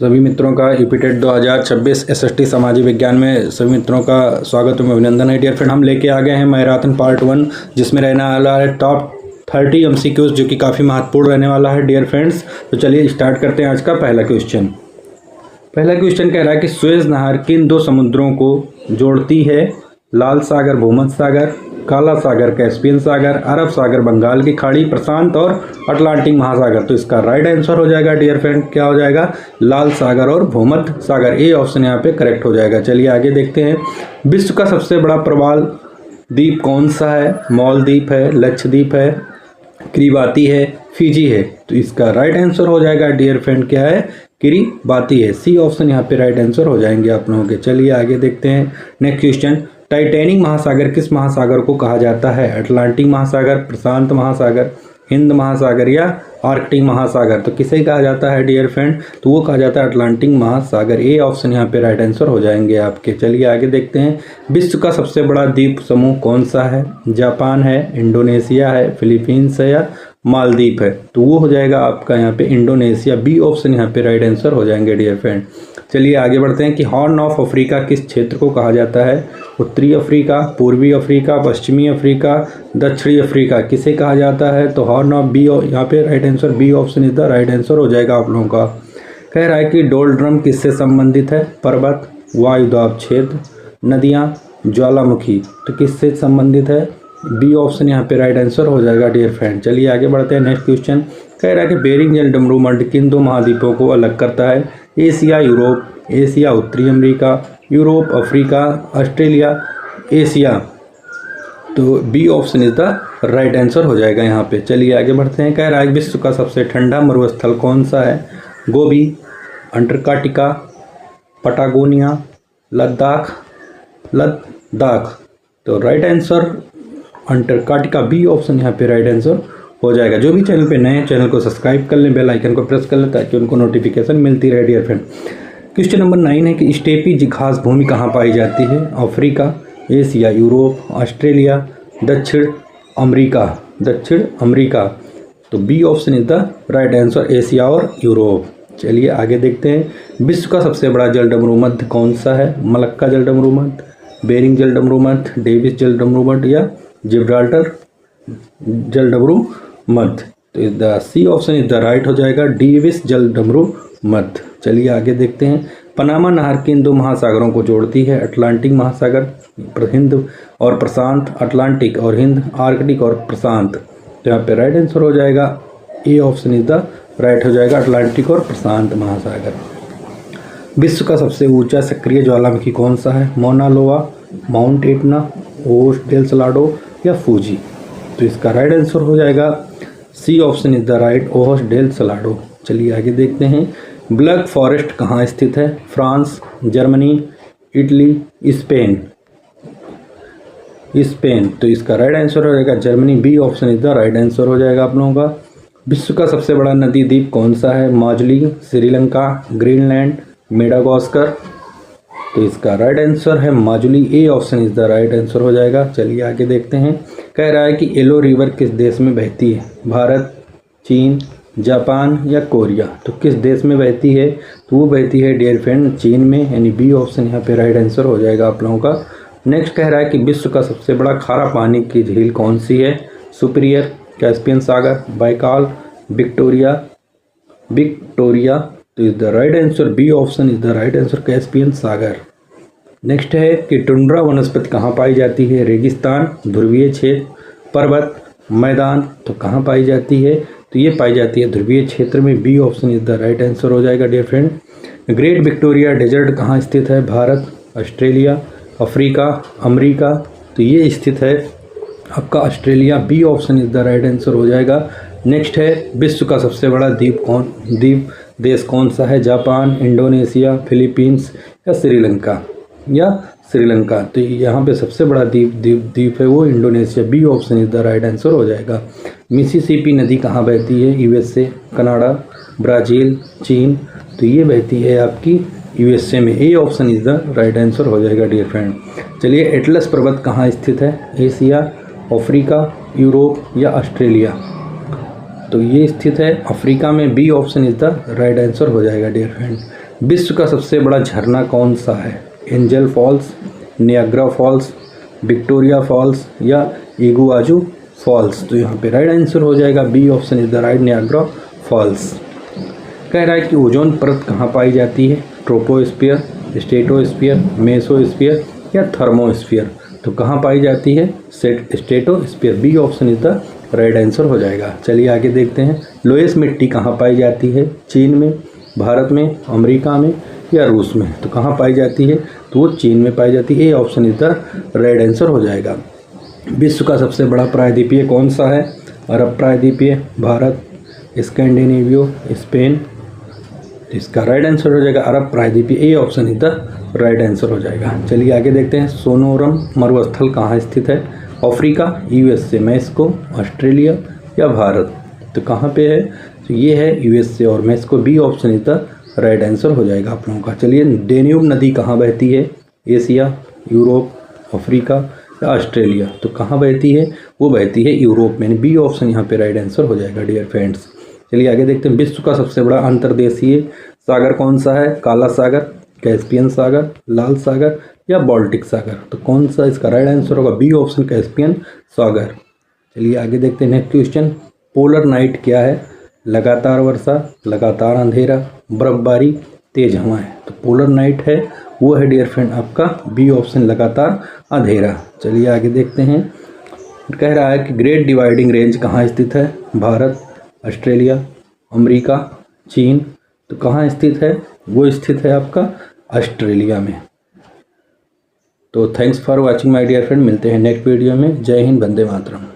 सभी मित्रों का यूपीटेट 2026 एसएसटी सामाजिक विज्ञान में सभी मित्रों का स्वागत एवं अभिनंदन है। डियर फ्रेंड, हम लेके आ गए हैं मैराथन पार्ट 1, जिसमें रहने वाला है टॉप 30 एमसीक्यूज, जो कि काफ़ी महत्वपूर्ण रहने वाला है डियर फ्रेंड्स। तो चलिए स्टार्ट करते हैं आज का पहला क्वेश्चन। पहला क्वेश्चन कह रहा है कि सुएज नहर किन दो समुद्रों को जोड़ती है? लाल सागर भूमध्य सागर, काला सागर कैस्पियन सागर, अरब सागर बंगाल की खाड़ी, प्रशांत और अटलांटिक महासागर। तो इसका राइट आंसर हो जाएगा डियर फ्रेंड, क्या हो जाएगा? लाल सागर और भूमध्य सागर। ए ऑप्शन यहाँ पे करेक्ट हो जाएगा। चलिए आगे देखते हैं। विश्व का सबसे बड़ा प्रवाल द्वीप कौन सा है? मालदीप है, लक्षद्वीप है, किरिबाती है, फिजी है। तो इसका राइट आंसर हो जाएगा डियर फ्रेंड, क्या है? किरिबाती है। सी ऑप्शन यहाँ पे राइट आंसर हो जाएंगे आप लोगों के। चलिए आगे देखते हैं नेक्स्ट क्वेश्चन। टाइटैनिक महासागर किस महासागर को कहा जाता है? अटलांटिक महासागर, प्रशांत महासागर, हिंद महासागर या आर्कटिक महासागर। तो किसे कहा जाता है डियर फ्रेंड? तो वो कहा जाता है अटलांटिक महासागर। ए ऑप्शन यहाँ पे राइट आंसर हो जाएंगे आपके। चलिए आगे देखते हैं। विश्व का सबसे बड़ा द्वीप समूह कौन सा है? जापान है, इंडोनेशिया है, फिलीपींस है या मालदीप है। तो वो हो जाएगा आपका यहाँ पे इंडोनेशिया। बी ऑप्शन यहाँ पे राइट आंसर हो जाएंगे डियर फ्रेंड। चलिए आगे बढ़ते हैं कि हॉर्न ऑफ अफ्रीका किस क्षेत्र को कहा जाता है? उत्तरी अफ्रीका, पूर्वी अफ्रीका, पश्चिमी अफ्रीका, दक्षिणी अफ्रीका। किसे कहा जाता है? तो हॉर्न ऑफ बी, यहाँ पे right answer B option is the right answer हो जाएगा आप लोगों का। कह रहा है कि डोलड्रम किससे संबंधित है? पर्वत, वायुदाब क्षेत्र, नदियाँ, ज्वालामुखी। तो किससे संबंधित है? बी ऑप्शन यहाँ पे राइट आंसर हो जाएगा डियर फ्रेंड। चलिए आगे बढ़ते हैं नेक्स्ट क्वेश्चन। कह रहा है कि बेरिंग जल डमरू मध्य किन दो महाद्वीपों को अलग करता है? एशिया यूरोप, एशिया उत्तरी America, Europe Africa, Australia Asia. तो B option is the right answer हो जाएगा यहाँ पे। चलिए आगे बढ़ते हैं। कह रहा है विश्व का सबसे ठंडा मरुस्थल कौन सा है? Gobi, Antarctica, Patagonia, Ladakh. तो right answer Antarctica. B option यहाँ पे राइट आंसर हो जाएगा। जो भी चैनल पे नए हैं, चैनल को सब्सक्राइब कर लें, बेल आइकन को प्रेस कर लें ताकि उनको नोटिफिकेशन मिलती रहे डियर फ्रेंड। क्वेश्चन नंबर 9 है कि स्टेपी घास भूमि कहाँ पाई जाती है? अफ्रीका, एशिया, यूरोप, ऑस्ट्रेलिया, दक्षिण अमेरिका। तो B option is the right answer, Asia और यूरोप। चलिए आगे देखते हैं। विश्व का सबसे बड़ा जल डमरू मध्य कौन सा है? मलक्का जल डमरू मध्य, बेरिंग जल डमरू मध्य, डेविस जल डमरू मध्य या जिब्राल्टर जल डमरू मध्य। तो is the C option is the right हो जाएगा, डेविस जल डमरू मध्य। चलिए आगे देखते हैं। पनामा नहर किन दो महासागरों को जोड़ती है? अटलांटिक महासागर, हिंद और प्रशांत, अटलांटिक और हिंद, आर्कटिक और प्रशांत। तो यहाँ पे राइट आंसर हो जाएगा, A option is the right हो जाएगा, अटलांटिक और प्रशांत महासागर। विश्व का सबसे ऊंचा सक्रिय ज्वालामुखी कौन सा है? Mauna Loa, Mount Etna, Ojos del Salado या फूजी। तो इसका राइट आंसर हो जाएगा, C option is the right, Ojos del Salado. चलिए आगे देखते हैं। ब्लैक फॉरेस्ट कहाँ स्थित है? France, Germany, Italy, Spain. तो इसका राइट आंसर हो जाएगा Germany. B option is the right answer हो जाएगा आप लोगों का। विश्व का सबसे बड़ा नदी द्वीप कौन सा है? Majuli, Sri Lanka, Greenland, Madagascar. तो इसका राइट आंसर है Majuli. A option is the right answer हो जाएगा। चलिए आगे देखते हैं। कह रहा है कि येलो रिवर किस देश में बहती है? भारत, चीन, जापान या कोरिया। तो किस देश में बहती है? तो वो बहती है डियर फ्रेंड चीन में, यानी बी ऑप्शन यहाँ पे राइट आंसर हो जाएगा आप लोगों का। नेक्स्ट कह रहा है कि विश्व का सबसे बड़ा खारा पानी की झील कौन सी है? सुपीरियर, कैस्पियन सागर, बैकाल, विक्टोरिया। तो is the right answer, B option is the right answer, Caspian सागर। नेक्स्ट है कि टुंड्रा वनस्पति कहाँ पाई जाती है? रेगिस्तान, ध्रुवीय क्षेत्र, पर्वत, मैदान। तो कहाँ पाई जाती है? तो ये पाई जाती है ध्रुवीय क्षेत्र में। B option is the right answer हो जाएगा dear friend. Great Victoria desert कहाँ स्थित है? Bharat, Australia, Africa, America. तो ये स्थित है आपका Australia. B option is the right answer हो जाएगा। नेक्स्ट है विश्व का सबसे बड़ा द्वीप देश कौन सा है? जापान, इंडोनेशिया, फिलीपींस या श्रीलंका। तो यहाँ पे सबसे बड़ा द्वीप है वो Indonesia. B option is the right answer हो जाएगा। मिसिसिपी नदी कहाँ बहती है? यूएसए, कनाडा, ब्राज़ील, चीन। तो ये बहती है आपकी यूएसए में। A option is the right answer हो जाएगा डियर फ्रेंड। चलिए एटलस पर्वत कहाँ स्थित है? एशिया, अफ्रीका, यूरोप या ऑस्ट्रेलिया। तो ये स्थित है अफ्रीका में। B option is the right answer हो जाएगा डियर फ्रेंड। विश्व का सबसे बड़ा झरना कौन सा है? Angel Falls, Niagara Falls, Victoria Falls या इगुआजू फॉल्स। तो यहाँ पे राइट आंसर हो जाएगा B option is the right, Niagara Falls. कह रहा है कि ओजोन परत कहाँ पाई जाती है? ट्रोपोस्फीयर, स्ट्रेटोस्फीयर, मेसोस्फीयर या थर्मोस्फीयर। तो कहाँ पाई जाती है? Stratosphere, B option is the right answer हो जाएगा। चलिए आगे देखते हैं। लोएस मिट्टी कहाँ पाई जाती है? चीन में, भारत में, अमेरिका में या रूस में। तो कहाँ पाई जाती है? तो वो चीन में पाई जाती है, A option is the right answer हो जाएगा। विश्व का सबसे बड़ा प्रायद्वीपीय कौन सा है? अरब प्रायद्वीपीय, भारत, स्कैंडिनेवियो, स्पेन। इसका राइट आंसर हो जाएगा अरब प्रायद्वीपीय, A option is the right answer हो जाएगा। चलिए आगे देखते हैं। सोनोरम मरुस्थल कहाँ स्थित है? अफ्रीका, यूएसए, मैक्सिको, ऑस्ट्रेलिया या भारत। तो कहाँ पे है? तो ये है यूएसए और Mexico, B option is the right answer हो जाएगा आप लोगों का। चलिए डेन्यूब नदी कहाँ बहती है? एशिया, यूरोप, अफ्रीका या ऑस्ट्रेलिया। तो कहाँ बहती है? वो बहती है यूरोप में, बी ऑप्शन यहाँ पे राइट आंसर हो जाएगा डियर फ्रेंड्स। चलिए आगे देखते हैं। विश्व का सबसे बड़ा अंतर्देशीय सागर कौन सा है? काला सागर, कैस्पियन सागर, लाल सागर या बाल्टिक सागर। तो कौन सा इसका राइट आंसर होगा? बी ऑप्शन, कैस्पियन सागर। चलिए आगे देखते हैं नेक्स्ट क्वेश्चन। पोलर नाइट क्या है? लगातार वर्षा, लगातार अंधेरा, बर्फबारी, तेज हवाएं। तो पोलर नाइट है वो है डियर फ्रेंड आपका बी ऑप्शन, लगातार अंधेरा। चलिए आगे देखते हैं। कह रहा है कि ग्रेट डिवाइडिंग रेंज कहाँ स्थित है? भारत, ऑस्ट्रेलिया, अमेरिका, चीन। तो कहाँ स्थित है? वो स्थित है आपका ऑस्ट्रेलिया में। तो thanks for watching my dear friend. मिलते हैं नेक्स्ट वीडियो में। जय हिंद, वंदे मातरम।